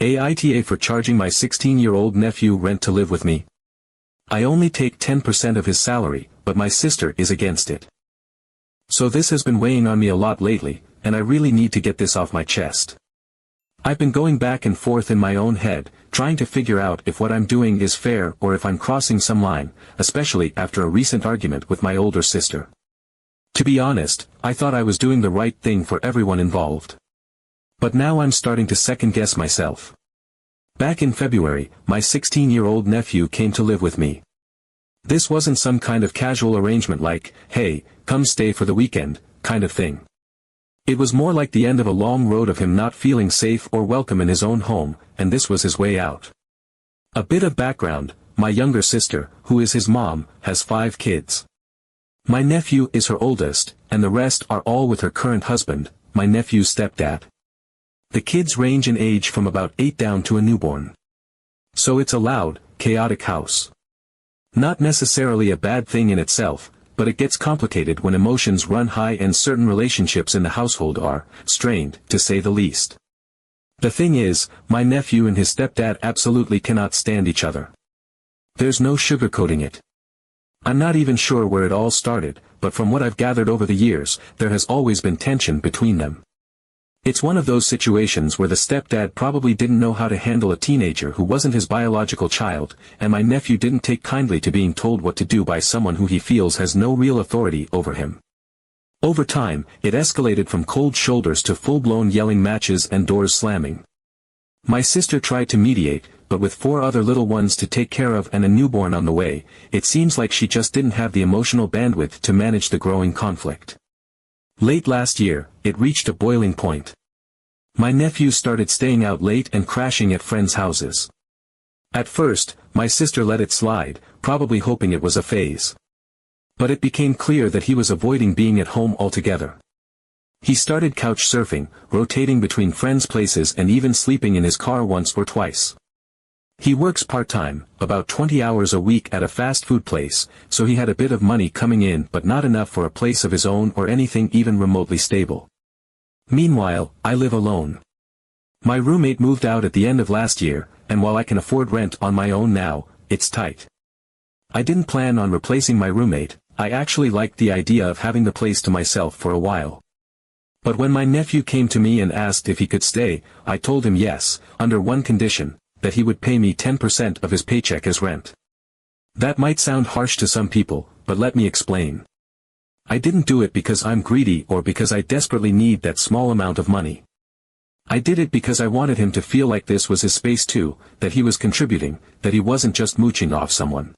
AITA for charging my 16-year-old nephew rent to live with me. I only take 10% of his salary, but my sister is against it. So this has been weighing on me a lot lately, and I really need to get this off my chest. I've been going back and forth in my own head, trying to figure out if what I'm doing is fair or if I'm crossing some line, especially after a recent argument with my older sister. To be honest, I thought I was doing the right thing for everyone involved. But now I'm starting to second-guess myself. Back in February, my 16-year-old nephew came to live with me. This wasn't some kind of casual arrangement like, hey, come stay for the weekend, kind of thing. It was more like the end of a long road of him not feeling safe or welcome in his own home, and this was his way out. A bit of background: my younger sister, who is his mom, has 5 kids. My nephew is her oldest, and the rest are all with her current husband, my nephew's stepdad. The kids range in age from about 8 down to a newborn. So it's a loud, chaotic house. Not necessarily a bad thing in itself, but it gets complicated when emotions run high and certain relationships in the household are strained, to say the least. The thing is, my nephew and his stepdad absolutely cannot stand each other. There's no sugarcoating it. I'm not even sure where it all started, but from what I've gathered over the years, there has always been tension between them. It's one of those situations where the stepdad probably didn't know how to handle a teenager who wasn't his biological child, and my nephew didn't take kindly to being told what to do by someone who he feels has no real authority over him. Over time, it escalated from cold shoulders to full-blown yelling matches and doors slamming. My sister tried to mediate, but with 4 other little ones to take care of and a newborn on the way, it seems like she just didn't have the emotional bandwidth to manage the growing conflict. Late last year, it reached a boiling point. My nephew started staying out late and crashing at friends' houses. At first, my sister let it slide, probably hoping it was a phase. But it became clear that he was avoiding being at home altogether. He started couch surfing, rotating between friends' places and even sleeping in his car once or twice. He works part-time, about 20 hours a week at a fast food place, so he had a bit of money coming in but not enough for a place of his own or anything even remotely stable. Meanwhile, I live alone. My roommate moved out at the end of last year, and while I can afford rent on my own now, it's tight. I didn't plan on replacing my roommate. I actually liked the idea of having the place to myself for a while. But when my nephew came to me and asked if he could stay, I told him yes, under one condition: that he would pay me 10% of his paycheck as rent. That might sound harsh to some people, but let me explain. I didn't do it because I'm greedy or because I desperately need that small amount of money. I did it because I wanted him to feel like this was his space too, that he was contributing, that he wasn't just mooching off someone.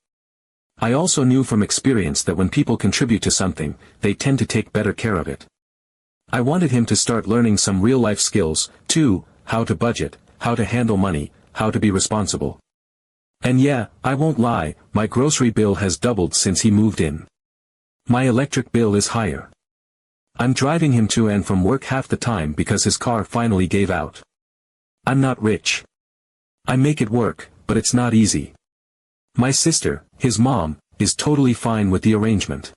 I also knew from experience that when people contribute to something, they tend to take better care of it. I wanted him to start learning some real-life skills, too: how to budget, how to handle money, how to be responsible. And yeah, I won't lie, my grocery bill has doubled since he moved in. My electric bill is higher. I'm driving him to and from work half the time because his car finally gave out. I'm not rich. I make it work, but it's not easy. My sister, his mom, is totally fine with the arrangement.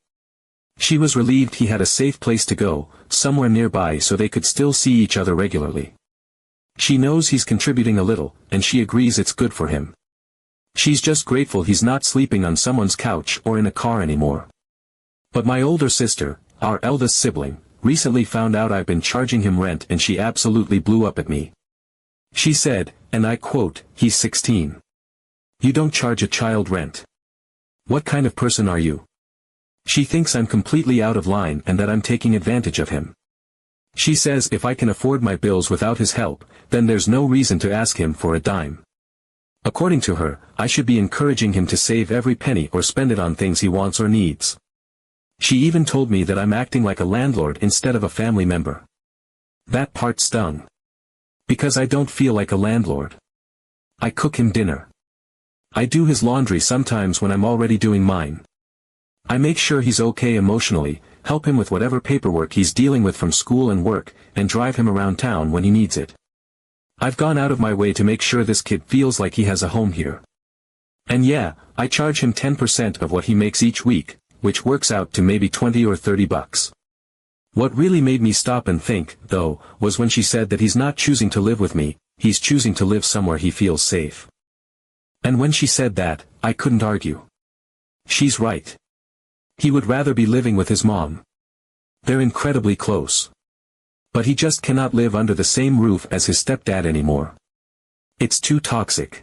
She was relieved he had a safe place to go, somewhere nearby so they could still see each other regularly. She knows he's contributing a little, and she agrees it's good for him. She's just grateful he's not sleeping on someone's couch or in a car anymore. But my older sister, our eldest sibling, recently found out I've been charging him rent and she absolutely blew up at me. She said, and I quote, "He's 16. You don't charge a child rent. What kind of person are you?" She thinks I'm completely out of line and that I'm taking advantage of him. She says if I can afford my bills without his help, then there's no reason to ask him for a dime. According to her, I should be encouraging him to save every penny or spend it on things he wants or needs. She even told me that I'm acting like a landlord instead of a family member. That part stung. Because I don't feel like a landlord. I cook him dinner. I do his laundry sometimes when I'm already doing mine. I make sure he's okay emotionally, help him with whatever paperwork he's dealing with from school and work, and drive him around town when he needs it. I've gone out of my way to make sure this kid feels like he has a home here. And yeah, I charge him 10% of what he makes each week, which works out to maybe 20 or 30 bucks. What really made me stop and think, though, was when she said that he's not choosing to live with me, he's choosing to live somewhere he feels safe. And when she said that, I couldn't argue. She's right. He would rather be living with his mom. They're incredibly close. But he just cannot live under the same roof as his stepdad anymore. It's too toxic.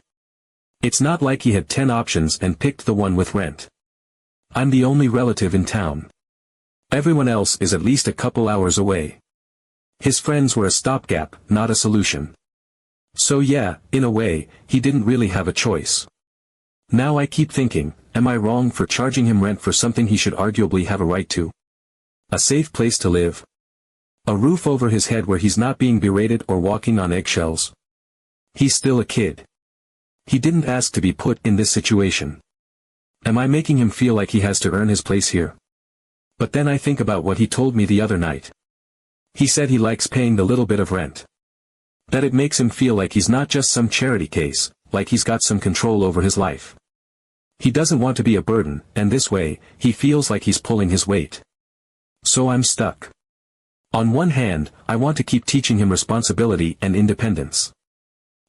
It's not like he had 10 options and picked the one with rent. I'm the only relative in town. Everyone else is at least a couple hours away. His friends were a stopgap, not a solution. So yeah, in a way, he didn't really have a choice. Now I keep thinking, am I wrong for charging him rent for something he should arguably have a right to? A safe place to live? A roof over his head where he's not being berated or walking on eggshells? He's still a kid. He didn't ask to be put in this situation. Am I making him feel like he has to earn his place here? But then I think about what he told me the other night. He said he likes paying the little bit of rent. That it makes him feel like he's not just some charity case, like he's got some control over his life. He doesn't want to be a burden, and this way, he feels like he's pulling his weight. So I'm stuck. On one hand, I want to keep teaching him responsibility and independence.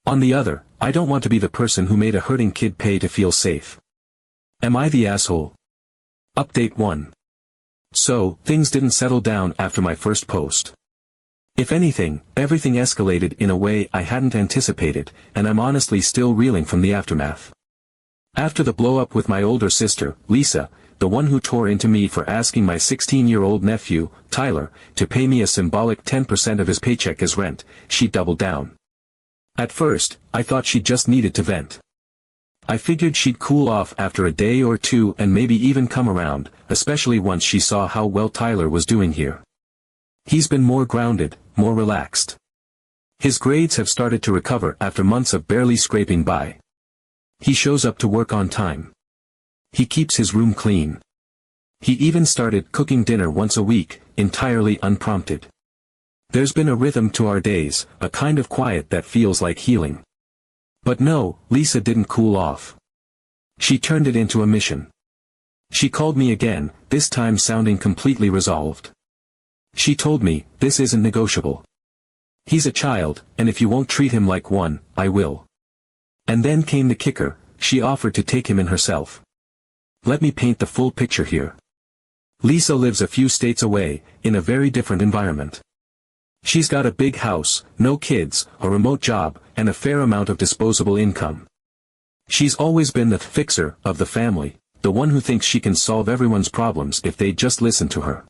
On the other, I don't want to be the person who made a hurting kid pay to feel safe. Am I the asshole? Update 1. So, things didn't settle down after my first post. If anything, everything escalated in a way I hadn't anticipated, and I'm honestly still reeling from the aftermath. After the blow-up with my older sister, Lisa, the one who tore into me for asking my 16-year-old nephew, Tyler, to pay me a symbolic 10% of his paycheck as rent, she doubled down. At first, I thought she just needed to vent. I figured she'd cool off after a day or two and maybe even come around, especially once she saw how well Tyler was doing here. He's been more grounded, more relaxed. His grades have started to recover after months of barely scraping by. He shows up to work on time. He keeps his room clean. He even started cooking dinner once a week, entirely unprompted. There's been a rhythm to our days, a kind of quiet that feels like healing. But no, Lisa didn't cool off. She turned it into a mission. She called me again, this time sounding completely resolved. She told me, this isn't negotiable. He's a child, and if you won't treat him like one, I will. And then came the kicker, she offered to take him in herself. Let me paint the full picture here. Lisa lives a few states away, in a very different environment. She's got a big house, no kids, a remote job, and a fair amount of disposable income. She's always been the fixer of the family, the one who thinks she can solve everyone's problems if they just listen to her.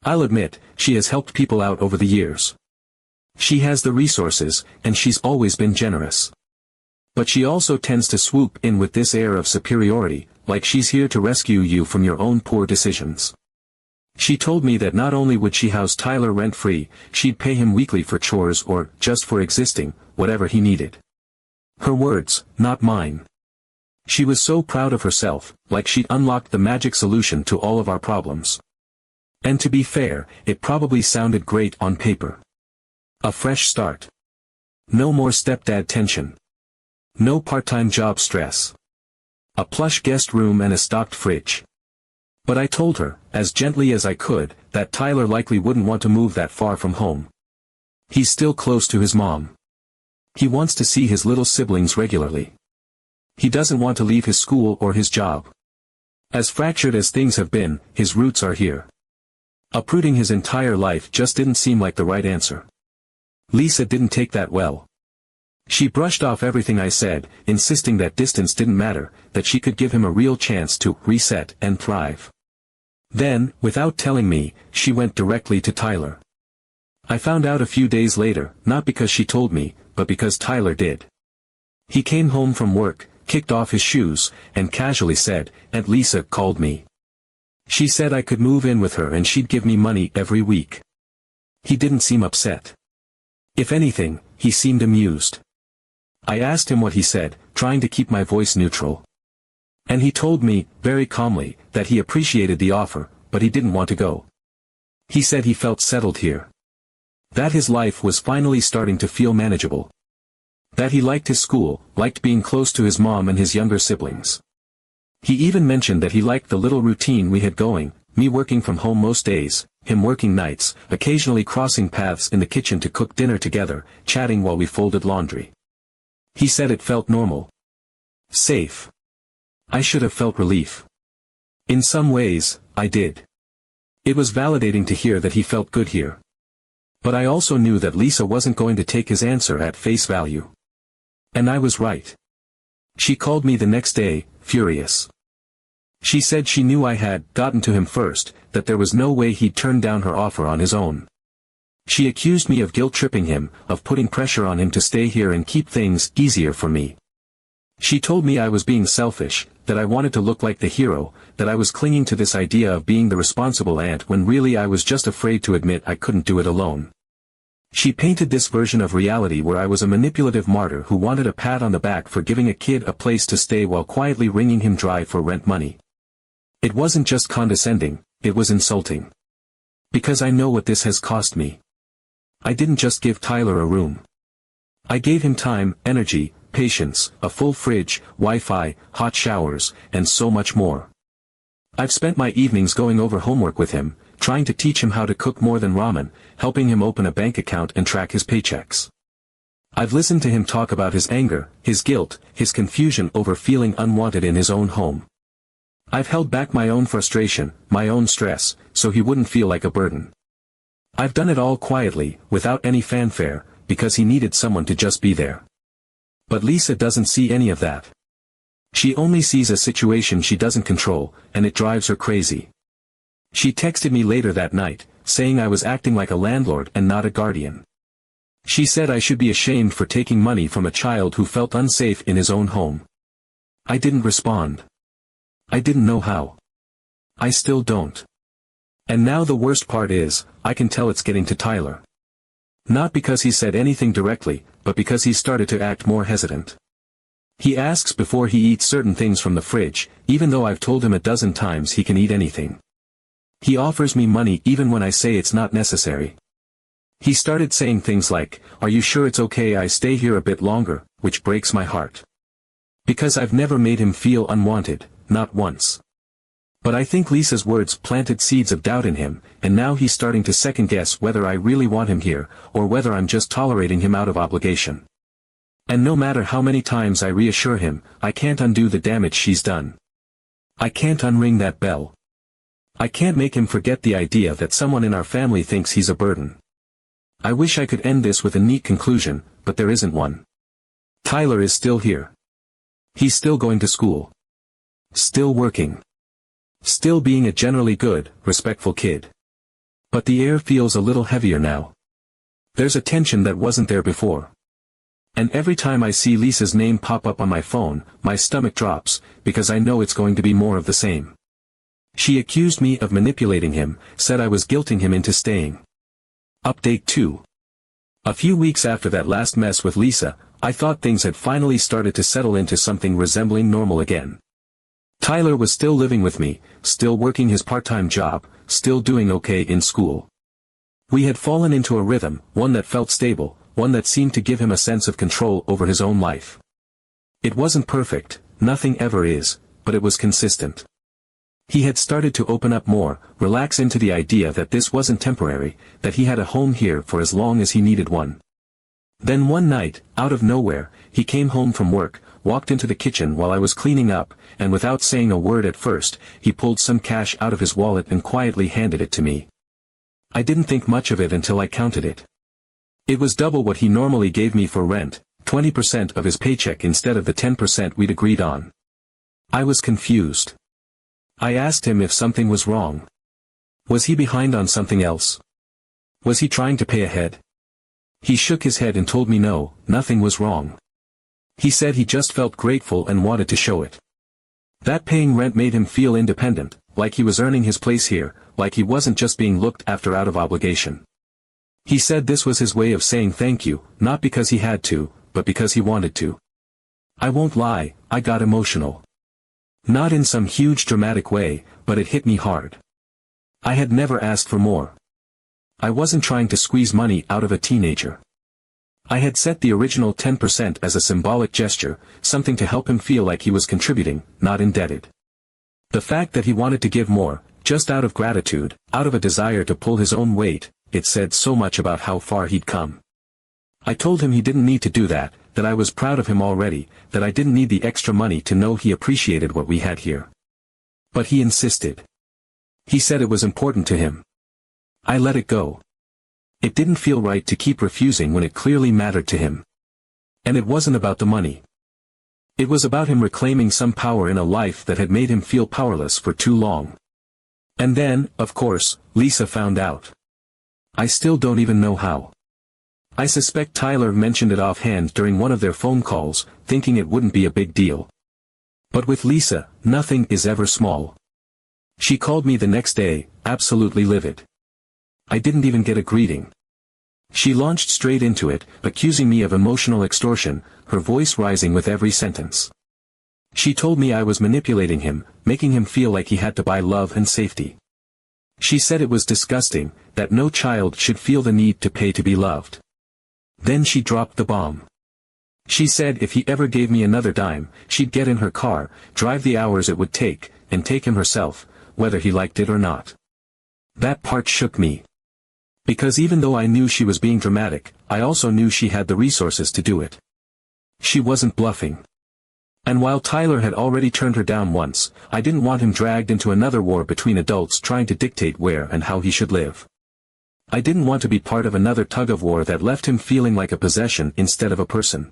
I'll admit, she has helped people out over the years. She has the resources, and she's always been generous. But she also tends to swoop in with this air of superiority, like she's here to rescue you from your own poor decisions. She told me that not only would she house Tyler rent-free, she'd pay him weekly for chores or, just for existing, whatever he needed. Her words, not mine. She was so proud of herself, like she'd unlocked the magic solution to all of our problems. And to be fair, it probably sounded great on paper. A fresh start. No more stepdad tension. No part-time job stress. A plush guest room and a stocked fridge. But I told her, as gently as I could, that Tyler likely wouldn't want to move that far from home. He's still close to his mom. He wants to see his little siblings regularly. He doesn't want to leave his school or his job. As fractured as things have been, his roots are here. Uprooting his entire life just didn't seem like the right answer. Lisa didn't take that well. She brushed off everything I said, insisting that distance didn't matter, that she could give him a real chance to reset and thrive. Then, without telling me, she went directly to Tyler. I found out a few days later, not because she told me, but because Tyler did. He came home from work, kicked off his shoes, and casually said, "Aunt Lisa called me. She said I could move in with her and she'd give me money every week." He didn't seem upset. If anything, he seemed amused. I asked him what he said, trying to keep my voice neutral. And he told me, very calmly, that he appreciated the offer, but he didn't want to go. He said he felt settled here. That his life was finally starting to feel manageable. That he liked his school, liked being close to his mom and his younger siblings. He even mentioned that he liked the little routine we had going, me working from home most days, him working nights, occasionally crossing paths in the kitchen to cook dinner together, chatting while we folded laundry. He said it felt normal. Safe. I should have felt relief. In some ways, I did. It was validating to hear that he felt good here. But I also knew that Lisa wasn't going to take his answer at face value. And I was right. She called me the next day, furious. She said she knew I had gotten to him first, that there was no way he'd turn down her offer on his own. She accused me of guilt-tripping him, of putting pressure on him to stay here and keep things easier for me. She told me I was being selfish, that I wanted to look like the hero, that I was clinging to this idea of being the responsible aunt when really I was just afraid to admit I couldn't do it alone. She painted this version of reality where I was a manipulative martyr who wanted a pat on the back for giving a kid a place to stay while quietly wringing him dry for rent money. It wasn't just condescending, it was insulting. Because I know what this has cost me. I didn't just give Tyler a room. I gave him time, energy, patience, a full fridge, Wi-Fi, hot showers, and so much more. I've spent my evenings going over homework with him, trying to teach him how to cook more than ramen, helping him open a bank account and track his paychecks. I've listened to him talk about his anger, his guilt, his confusion over feeling unwanted in his own home. I've held back my own frustration, my own stress, so he wouldn't feel like a burden. I've done it all quietly, without any fanfare, because he needed someone to just be there. But Lisa doesn't see any of that. She only sees a situation she doesn't control, and it drives her crazy. She texted me later that night, saying I was acting like a landlord and not a guardian. She said I should be ashamed for taking money from a child who felt unsafe in his own home. I didn't respond. I didn't know how. I still don't. And now the worst part is, I can tell it's getting to Tyler. Not because he said anything directly, but because he started to act more hesitant. He asks before he eats certain things from the fridge, even though I've told him a dozen times he can eat anything. He offers me money even when I say it's not necessary. He started saying things like, "Are you sure it's okay I stay here a bit longer?" which breaks my heart. Because I've never made him feel unwanted, not once. But I think Lisa's words planted seeds of doubt in him, and now he's starting to second-guess whether I really want him here, or whether I'm just tolerating him out of obligation. And no matter how many times I reassure him, I can't undo the damage she's done. I can't unring that bell. I can't make him forget the idea that someone in our family thinks he's a burden. I wish I could end this with a neat conclusion, but there isn't one. Tyler is still here. He's still going to school. Still working. Still being a generally good, respectful kid. But the air feels a little heavier now. There's a tension that wasn't there before. And every time I see Lisa's name pop up on my phone, my stomach drops, because I know it's going to be more of the same. She accused me of manipulating him, said I was guilting him into staying. Update 2. A few weeks after that last mess with Lisa, I thought things had finally started to settle into something resembling normal again. Tyler was still living with me, still working his part-time job, still doing okay in school. We had fallen into a rhythm, one that felt stable, one that seemed to give him a sense of control over his own life. It wasn't perfect, nothing ever is, but it was consistent. He had started to open up more, relax into the idea that this wasn't temporary, that he had a home here for as long as he needed one. Then one night, out of nowhere, he came home from work, walked into the kitchen while I was cleaning up, and without saying a word at first, he pulled some cash out of his wallet and quietly handed it to me. I didn't think much of it until I counted it. It was double what he normally gave me for rent, 20% of his paycheck instead of the 10% we'd agreed on. I was confused. I asked him if something was wrong. Was he behind on something else? Was he trying to pay ahead? He shook his head and told me no, nothing was wrong. He said he just felt grateful and wanted to show it. That paying rent made him feel independent, like he was earning his place here, like he wasn't just being looked after out of obligation. He said this was his way of saying thank you, not because he had to, but because he wanted to. I won't lie, I got emotional. Not in some huge dramatic way, but it hit me hard. I had never asked for more. I wasn't trying to squeeze money out of a teenager. I had set the original 10% as a symbolic gesture, something to help him feel like he was contributing, not indebted. The fact that he wanted to give more, just out of gratitude, out of a desire to pull his own weight. It said so much about how far he'd come. I told him he didn't need to do that, that I was proud of him already, that I didn't need the extra money to know he appreciated what we had here. But he insisted. He said it was important to him. I let it go. It didn't feel right to keep refusing when it clearly mattered to him. And it wasn't about the money. It was about him reclaiming some power in a life that had made him feel powerless for too long. And then, of course, Lisa found out. I still don't even know how. I suspect Tyler mentioned it offhand during one of their phone calls, thinking it wouldn't be a big deal. But with Lisa, nothing is ever small. She called me the next day, absolutely livid. I didn't even get a greeting. She launched straight into it, accusing me of emotional extortion, her voice rising with every sentence. She told me I was manipulating him, making him feel like he had to buy love and safety. She said it was disgusting, that no child should feel the need to pay to be loved. Then she dropped the bomb. She said if he ever gave me another dime, she'd get in her car, drive the hours it would take, and take him herself, whether he liked it or not. That part shook me. Because even though I knew she was being dramatic, I also knew she had the resources to do it. She wasn't bluffing. And while Tyler had already turned her down once, I didn't want him dragged into another war between adults trying to dictate where and how he should live. I didn't want to be part of another tug-of-war that left him feeling like a possession instead of a person.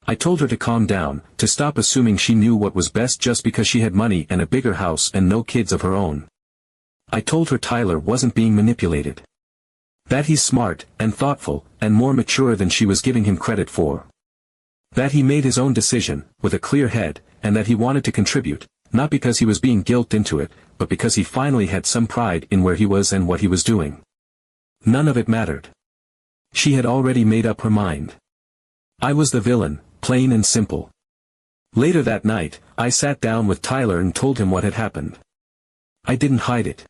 I told her to calm down, to stop assuming she knew what was best just because she had money and a bigger house and no kids of her own. I told her Tyler wasn't being manipulated. That he's smart, and thoughtful, and more mature than she was giving him credit for. That he made his own decision, with a clear head, and that he wanted to contribute, not because he was being guilted into it, but because he finally had some pride in where he was and what he was doing. None of it mattered. She had already made up her mind. I was the villain, plain and simple. Later that night, I sat down with Tyler and told him what had happened. I didn't hide it.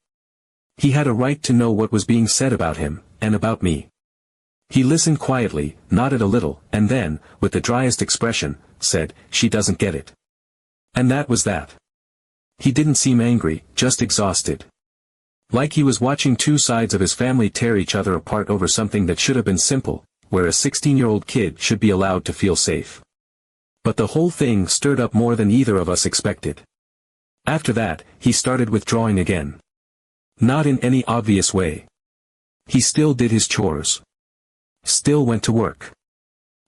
He had a right to know what was being said about him, and about me. He listened quietly, nodded a little, and then, with the driest expression, said, "She doesn't get it." And that was that. He didn't seem angry, just exhausted. Like he was watching two sides of his family tear each other apart over something that should have been simple, where a 16-year-old kid should be allowed to feel safe. But the whole thing stirred up more than either of us expected. After that, he started withdrawing again. Not in any obvious way. He still did his chores. Still went to work.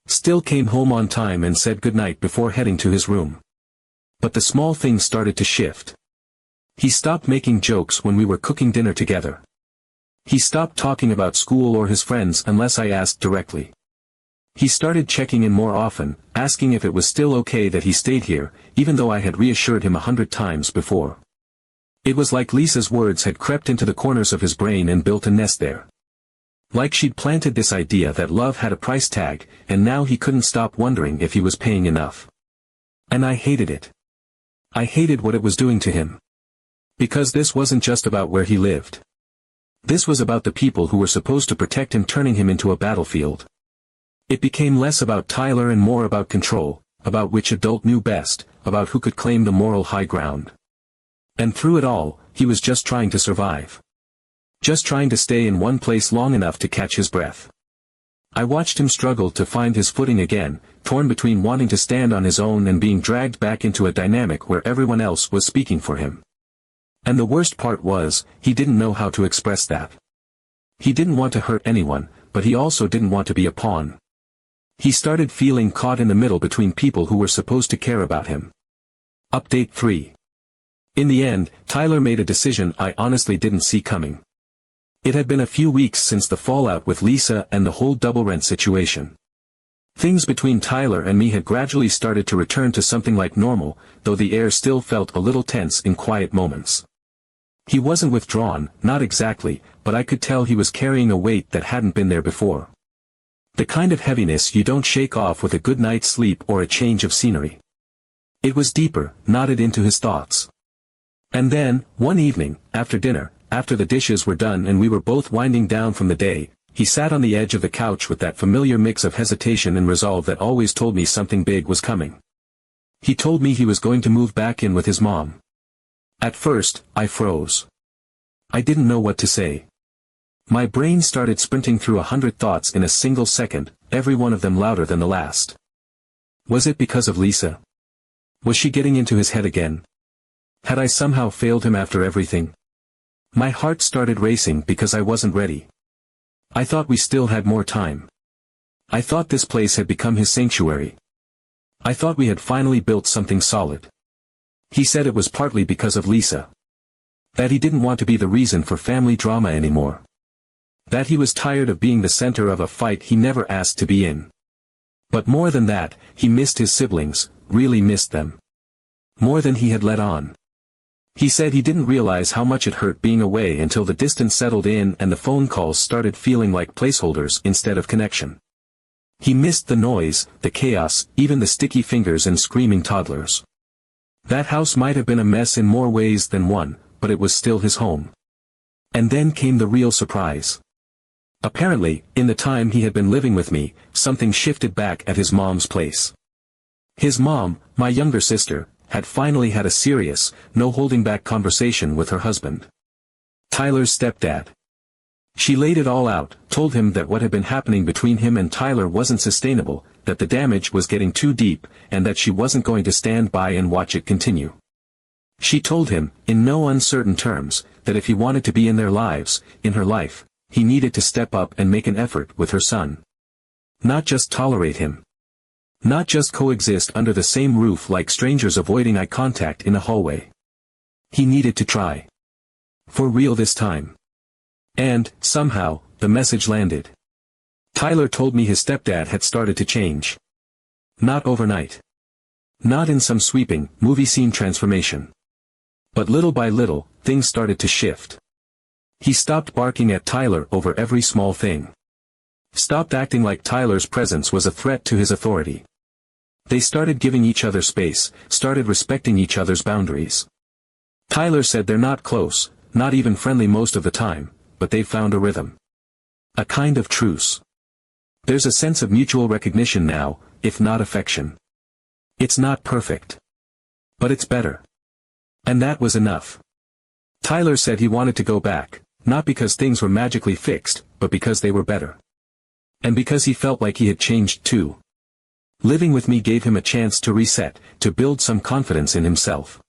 Still came home on time and said goodnight before heading to his room. But the small things started to shift. He stopped making jokes when we were cooking dinner together. He stopped talking about school or his friends unless I asked directly. He started checking in more often, asking if it was still okay that he stayed here, even though I had reassured him 100 times before. It was like Lisa's words had crept into the corners of his brain and built a nest there. Like she'd planted this idea that love had a price tag, and now he couldn't stop wondering if he was paying enough. And I hated it. I hated what it was doing to him. Because this wasn't just about where he lived. This was about the people who were supposed to protect him, turning him into a battlefield. It became less about Tyler and more about control, about which adult knew best, about who could claim the moral high ground. And through it all, he was just trying to survive. Just trying to stay in one place long enough to catch his breath. I watched him struggle to find his footing again, torn between wanting to stand on his own and being dragged back into a dynamic where everyone else was speaking for him. And the worst part was, he didn't know how to express that. He didn't want to hurt anyone, but he also didn't want to be a pawn. He started feeling caught in the middle between people who were supposed to care about him. Update 3. In the end, Tyler made a decision I honestly didn't see coming. It had been a few weeks since the fallout with Lisa and the whole double rent situation. Things between Tyler and me had gradually started to return to something like normal, though the air still felt a little tense in quiet moments. He wasn't withdrawn, not exactly, but I could tell he was carrying a weight that hadn't been there before. The kind of heaviness you don't shake off with a good night's sleep or a change of scenery. It was deeper, knotted into his thoughts. And then, one evening, after dinner, after the dishes were done and we were both winding down from the day, he sat on the edge of the couch with that familiar mix of hesitation and resolve that always told me something big was coming. He told me he was going to move back in with his mom. At first, I froze. I didn't know what to say. My brain started sprinting through 100 thoughts in a single second, every one of them louder than the last. Was it because of Lisa? Was she getting into his head again? Had I somehow failed him after everything? My heart started racing because I wasn't ready. I thought we still had more time. I thought this place had become his sanctuary. I thought we had finally built something solid. He said it was partly because of Lisa. That he didn't want to be the reason for family drama anymore. That he was tired of being the center of a fight he never asked to be in. But more than that, he missed his siblings, really missed them. More than he had let on. He said he didn't realize how much it hurt being away until the distance settled in and the phone calls started feeling like placeholders instead of connection. He missed the noise, the chaos, even the sticky fingers and screaming toddlers. That house might have been a mess in more ways than one, but it was still his home. And then came the real surprise. Apparently, in the time he had been living with me, something shifted back at his mom's place. His mom, my younger sister, had finally had a serious, no-holding-back conversation with her husband. Tyler's stepdad. She laid it all out, told him that what had been happening between him and Tyler wasn't sustainable, that the damage was getting too deep, and that she wasn't going to stand by and watch it continue. She told him, in no uncertain terms, that if he wanted to be in their lives, in her life, he needed to step up and make an effort with her son. Not just tolerate him. Not just coexist under the same roof like strangers avoiding eye contact in a hallway. He needed to try. For real this time. And, somehow, the message landed. Tyler told me his stepdad had started to change. Not overnight. Not in some sweeping, movie scene transformation. But little by little, things started to shift. He stopped barking at Tyler over every small thing. Stopped acting like Tyler's presence was a threat to his authority. They started giving each other space, started respecting each other's boundaries. Tyler said they're not close, not even friendly most of the time, but they've found a rhythm. A kind of truce. There's a sense of mutual recognition now, if not affection. It's not perfect. But it's better. And that was enough. Tyler said he wanted to go back, not because things were magically fixed, but because they were better. And because he felt like he had changed too. Living with me gave him a chance to reset, to build some confidence in himself.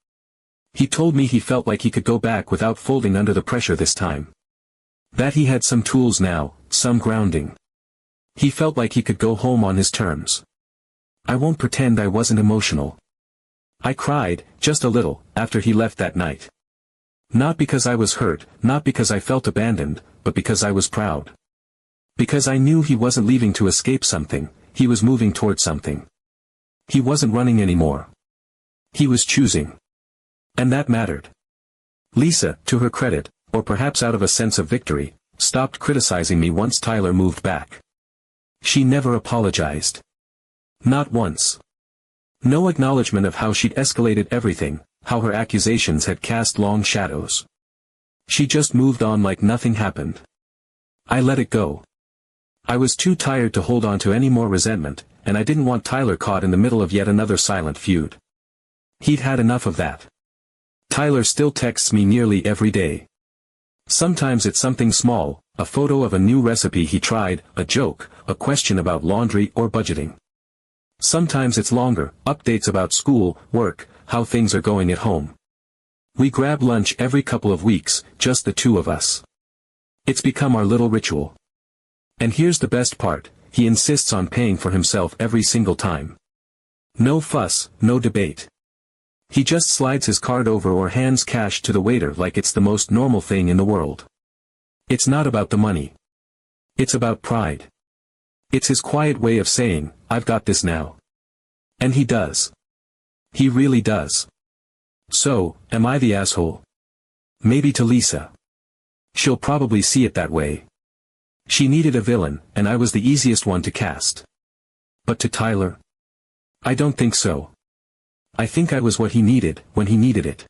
He told me he felt like he could go back without folding under the pressure this time. That he had some tools now, some grounding. He felt like he could go home on his terms. I won't pretend I wasn't emotional. I cried, just a little, after he left that night. Not because I was hurt, not because I felt abandoned, but because I was proud. Because I knew he wasn't leaving to escape something, he was moving toward something. He wasn't running anymore. He was choosing. And that mattered. Lisa, to her credit, or perhaps out of a sense of victory, stopped criticizing me once Tyler moved back. She never apologized. Not once. No acknowledgement of how she'd escalated everything, how her accusations had cast long shadows. She just moved on like nothing happened. I let it go. I was too tired to hold on to any more resentment, and I didn't want Tyler caught in the middle of yet another silent feud. He'd had enough of that. Tyler still texts me nearly every day. Sometimes it's something small, a photo of a new recipe he tried, a joke, a question about laundry or budgeting. Sometimes it's longer, updates about school, work, how things are going at home. We grab lunch every couple of weeks, just the two of us. It's become our little ritual. And here's the best part, he insists on paying for himself every single time. No fuss, no debate. He just slides his card over or hands cash to the waiter like it's the most normal thing in the world. It's not about the money. It's about pride. It's his quiet way of saying, I've got this now. And he does. He really does. So, am I the asshole? Maybe to Lisa. She'll probably see it that way. She needed a villain, and I was the easiest one to cast. But to Tyler? I don't think so. I think I was what he needed, when he needed it.